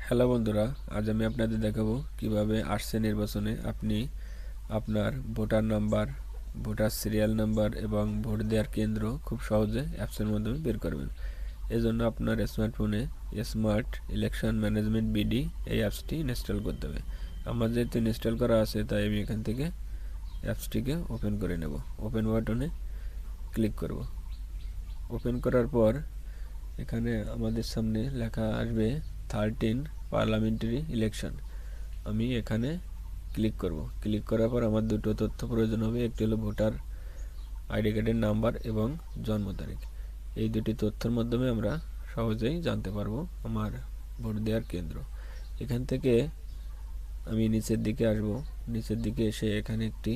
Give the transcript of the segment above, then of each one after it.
Hello বন্ধুরা, আজ আমি আপনাদের দেখাবো কিভাবে আসছে নির্বাচনে আপনি আপনার voter number, voter serial number এবং ভোট দেওয়ার কেন্দ্র খুব সহজে অ্যাপসের মাধ্যমে বের করবেন। এজন্য আপনার স্মার্টফোনে স্মার্ট ইলেকশন ম্যানেজমেন্ট বিডি এই অ্যাপসটি ইনস্টল করতে হবে। আমার যেহেতু ইনস্টল করা আছে তাই আমি এখান থেকে অ্যাপসটিকে ওপেন করে নেব। ওপেন বাটনে ক্লিক করব। ওপেন করার পর এখানে আমাদের সামনে লেখা আসবে 13 পার্লামেন্টারি ইলেকশন। আমি এখানে ক্লিক করব। ক্লিক করার পর আমার দুটো তথ্য প্রয়োজন হবে, একটি হলো ভোটার আইডি কার্ডের নাম্বার এবং জন্ম তারিখ। এই দুটি তথ্যের মাধ্যমে আমরা সহজেই জানতে পারবো আমার ভোট দেওয়ার কেন্দ্র। এখান থেকে আমি নিচের দিকে আসব। নিচের দিকে এসে এখানে একটি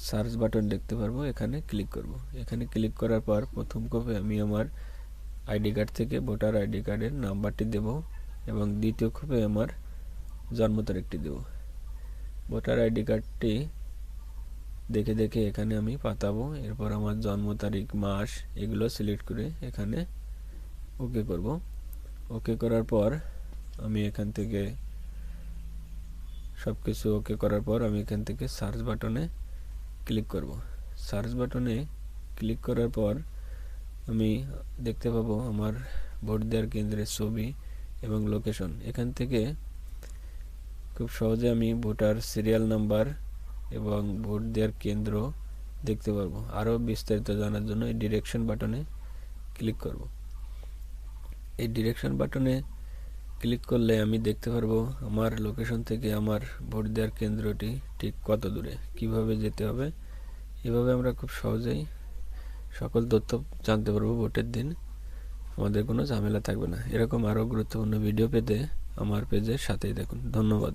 সার্চ বাটন দেখতে পারবো, এখানে ক্লিক করব। এখানে ক্লিক করার পর প্রথম কপি আমি আমার আইডি কার্ড থেকে ভোটার আইডি কার্ডের নাম্বারটি দেব এবং দ্বিতীয় কপি আমার জন্ম তারিখটি দেব। ভোটার আইডি কার্ডটি দেখে দেখে এখানে আমি পাতাবো। এরপর আমার জন্ম তারিখ, মাস এগুলো সিলেক্ট করে এখানে ওকে করব। ওকে করার পর আমি এখান থেকে সব কিছু ওকে করার পর আমি এখান থেকে সার্চ বাটনে ক্লিক করব। সার্চ বাটনে ক্লিক করার পর আমি দেখতে পাবো আমার ভোট দেওয়ার কেন্দ্রের ছবি এবং লোকেশন। এখান থেকে খুব সহজে আমি ভোটার সিরিয়াল নাম্বার এবং ভোট দেওয়ার কেন্দ্র দেখতে পারবো। আরও বিস্তারিত জানার জন্য এই ডিরেকশন বাটনে ক্লিক করব। এই ডিরেকশন বাটনে ক্লিক করলে আমি দেখতে পারবো আমার লোকেশন থেকে আমার ভোট দেওয়ার কেন্দ্রটি ঠিক কত দূরে, কিভাবে যেতে হবে। এভাবে আমরা খুব সহজেই সকল তথ্য জানতে পারবো ভোটের দিন। আমাদের কোনো ঝামেলা থাকবে না। এরকম আরও গুরুত্বপূর্ণ ভিডিও পেতে আমার পেজের সাথেই দেখুন। ধন্যবাদ।